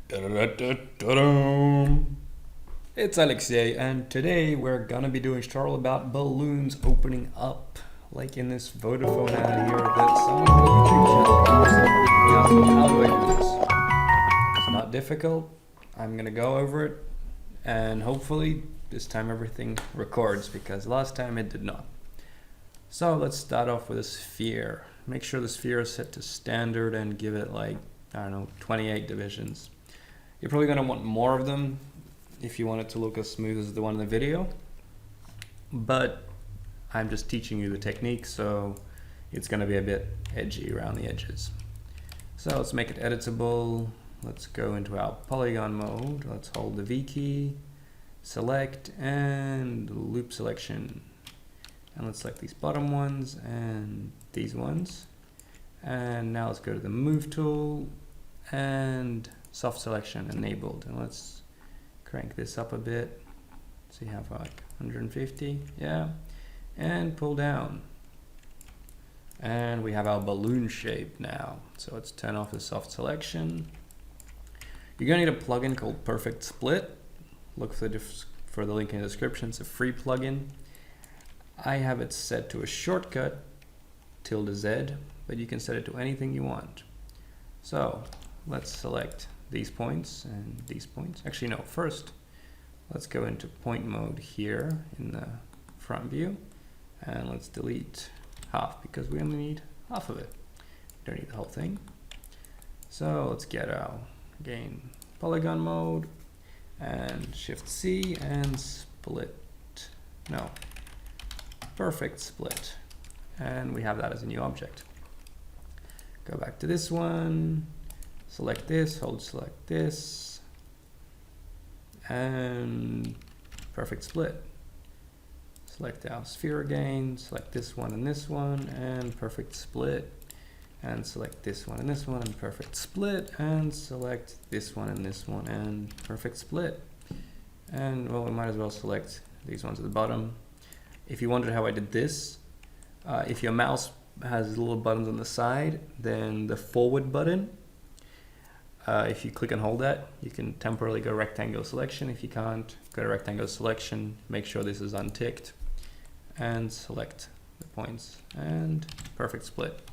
It's Alexei, and today we're gonna be doing a tutorial about balloons opening up, like in this Vodafone ad here that someone on the YouTube channel posted. How do I do this? It's not difficult. I'm gonna go over it, and hopefully this time everything records, because last time it did not. So let's start off with a sphere. Make sure the sphere is set to standard and give it like, I don't know, 28 divisions. You're probably going to want more of them if you want it to look as smooth as the one in the video, but I'm just teaching you the technique, so it's going to be a bit edgy around the edges. So let's make it editable. Let's go into our polygon mode. Let's hold the V key, select, and loop selection. And let's select these bottom ones and these ones. And now let's go to the move tool and soft selection enabled. And let's crank this up a bit. See how far, like 150, yeah. And pull down. And we have our balloon shape now. So let's turn off the soft selection. You're gonna need a plugin called Perfect Split. Look for the link in the description. It's a free plugin. I have it set to a shortcut, ~Z, but you can set it to anything you want. So let's select these points and these points. Actually, no, first, let's go into point mode here in the front view, and let's delete half because we only need half of it. We don't need the whole thing. So let's get our, again, polygon mode and Shift C and split. No. Perfect split, and we have that as a new object. Go back to this one, select this, hold select this, and perfect split. Select our sphere again, select this one, and perfect split, and select this one, and perfect split, and select this one, and perfect split. And well, we might as well select these ones at the bottom. If you wondered how I did this, if your mouse has little buttons on the side, then the forward button, if you click and hold that, you can temporarily go rectangle selection. If you can't, go to rectangle selection, make sure this is unticked, and select the points, and perfect split.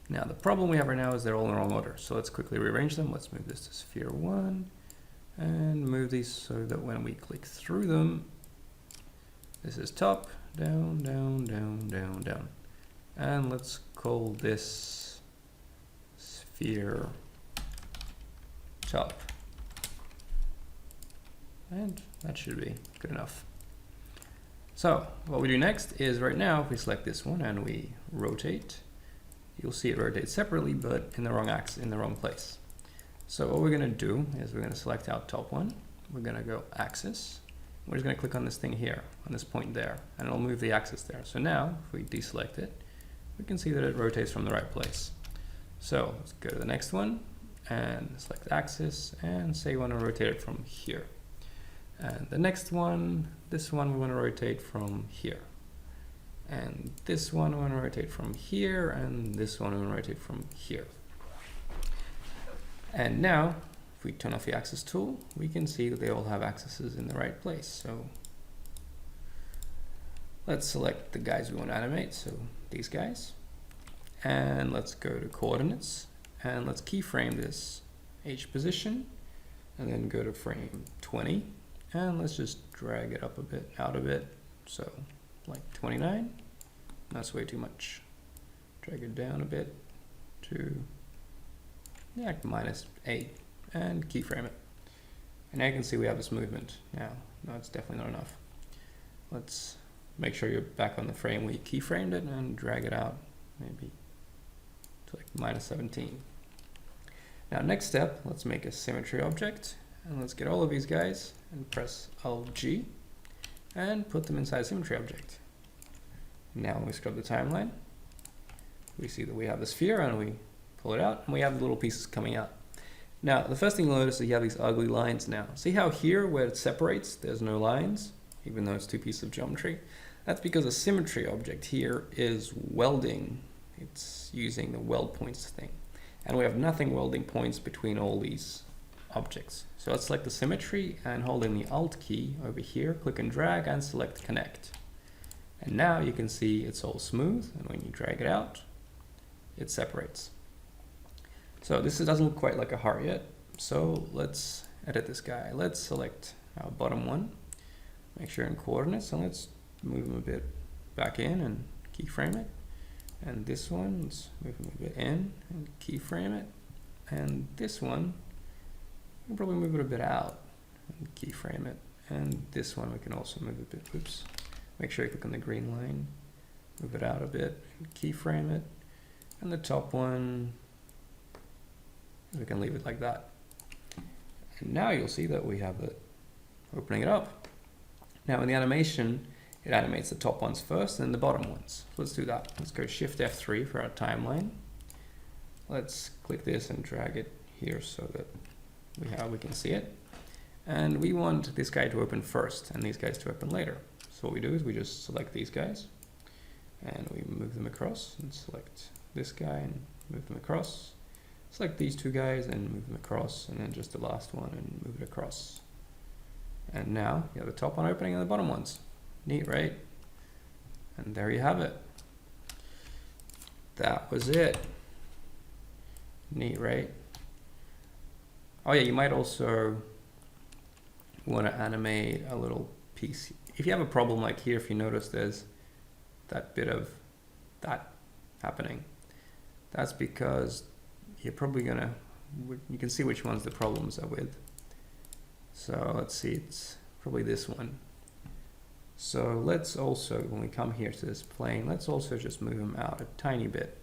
Now the problem we have right now is they're all in the wrong order, so let's quickly rearrange them. Let's move this to sphere 1, and move these so that when we click through them, this is top, down, down, down, down, down. And let's call this sphere top. And that should be good enough. So what we do next is right now, if we select this one and we rotate, you'll see it rotates separately, but in the wrong axis, in the wrong place. So what we're gonna do is we're gonna select our top one. We're gonna go axis. We're just going to click on this thing here, on this point there, and it'll move the axis there. So now, if we deselect it, we can see that it rotates from the right place. So let's go to the next one, and select axis, and say we want to rotate it from here. And the next one, this one we want to rotate from here. And this one we want to rotate from here, and this one we want to rotate from here. And now, if we turn off the axis tool, we can see that they all have axes in the right place. So let's select the guys we want to animate, so these guys. And let's go to coordinates, and let's keyframe this H position, and then go to frame 20, and let's just drag it up a bit, out a bit, so like 29. That's way too much. Drag it down a bit to, yeah, -8. And keyframe it. And now you can see we have this movement. Now, no, it's definitely not enough. Let's make sure you're back on the frame where you keyframed it and drag it out maybe to like -17. Now, next step, let's make a symmetry object, and let's get all of these guys and press Alt-G and put them inside a symmetry object. Now, when we scrub the timeline, we see that we have the sphere, and we pull it out, and we have the little pieces coming out. Now, the first thing you'll notice is you have these ugly lines now. See how here, where it separates, there's no lines, even though it's two pieces of geometry? That's because a symmetry object here is welding. It's using the weld points thing. And we have nothing welding points between all these objects. So let's select the symmetry and holding the Alt key over here, click and drag and select connect. And now you can see it's all smooth, and when you drag it out, it separates. So this doesn't look quite like a heart yet. So let's edit this guy. Let's select our bottom one, make sure in coordinates, and let's move them a bit back in and keyframe it. And this one, let's move them a bit in and keyframe it. And this one, we can probably move it a bit out and keyframe it. And this one we can also move a bit, oops. Make sure you click on the green line, move it out a bit, and keyframe it. And the top one, we can leave it like that. And now you'll see that we have it opening it up. Now in the animation, it animates the top ones first and then the bottom ones. So let's do that. Let's go Shift F3 for our timeline. Let's click this and drag it here so that we can see it. And we want this guy to open first and these guys to open later. So what we do is we just select these guys and we move them across, and select this guy and move them across. Select these two guys and move them across, and then just the last one and move it across. And now you have the top one opening and the bottom ones. Neat, right? And there you have it. That was it. Neat, right? Oh yeah, you might also want to animate a little piece. If you have a problem like here, if you notice there's that bit of that happening, that's because you're probably gonna, you can see which ones the problems are with. So let's see, it's probably this one. So let's also, when we come here to this plane, let's also just move them out a tiny bit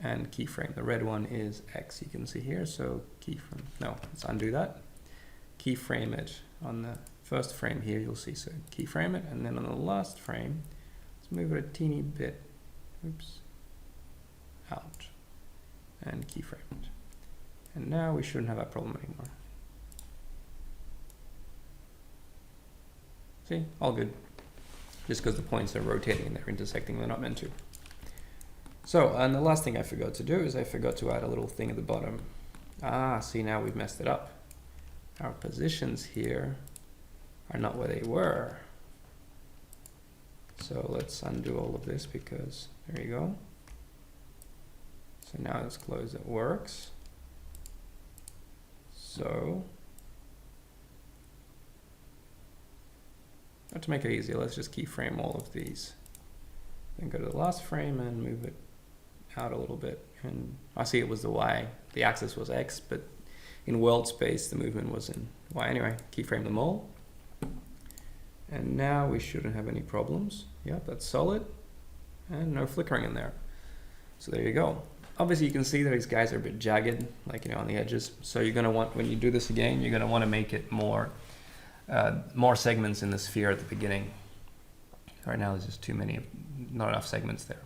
and keyframe. The red one is X, you can see here, so keyframe, no, let's undo that. Keyframe it on the first frame here, you'll see, so keyframe it, and then on the last frame, let's move it a teeny bit, oops, out, and keyframe it. And now we shouldn't have that problem anymore. See, all good. Just because the points are rotating and they're intersecting, they're not meant to. So, and the last thing I forgot to do is I forgot to add a little thing at the bottom. Ah, see, now we've messed it up. Our positions here are not where they were. So let's undo all of this, because there you go. So now let's close, it works. So, to make it easier, let's just keyframe all of these. Then go to the last frame and move it out a little bit. And I see it was the Y, the axis was X, but in world space the movement was in Y. Anyway, keyframe them all. And now we shouldn't have any problems. Yep, that's solid. And no flickering in there. So there you go. Obviously you can see that these guys are a bit jagged, like, you know, on the edges. So you're gonna want, when you do this again, you're gonna wanna make it more segments in the sphere at the beginning. Right now there's just too many, not enough segments there.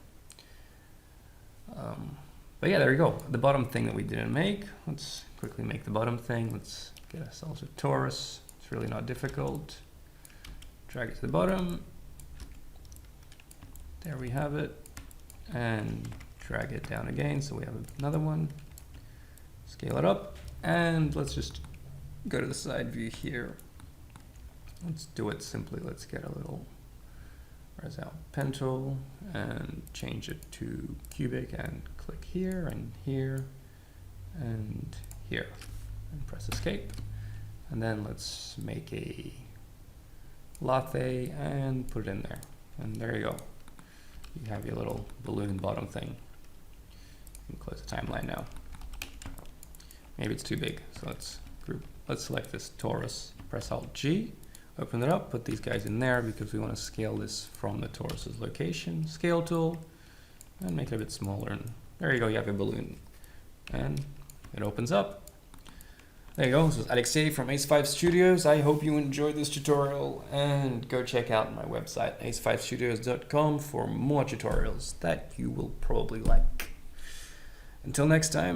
But yeah, there we go. The bottom thing that we didn't make, let's quickly make the bottom thing. Let's get ourselves a torus. It's really not difficult. Drag it to the bottom. There we have it. And drag it down again, so we have another one. Scale it up, and let's just go to the side view here. Let's do it simply. Let's get a little, where's our pen tool, and change it to cubic, and click here and here and here, and press escape. And then let's make a latte and put it in there. And there you go. You have your little balloon bottom thing. You can close the timeline now. Maybe it's too big, so let's select this torus, press Alt G, open it up, put these guys in there because we want to scale this from the torus's location. Scale tool, and make it a bit smaller, and there you go, you have your balloon. And it opens up. There you go, this was Alexei from Ace5 Studios. I hope you enjoyed this tutorial, and go check out my website, ace5studios.com, for more tutorials that you will probably like. Until next time.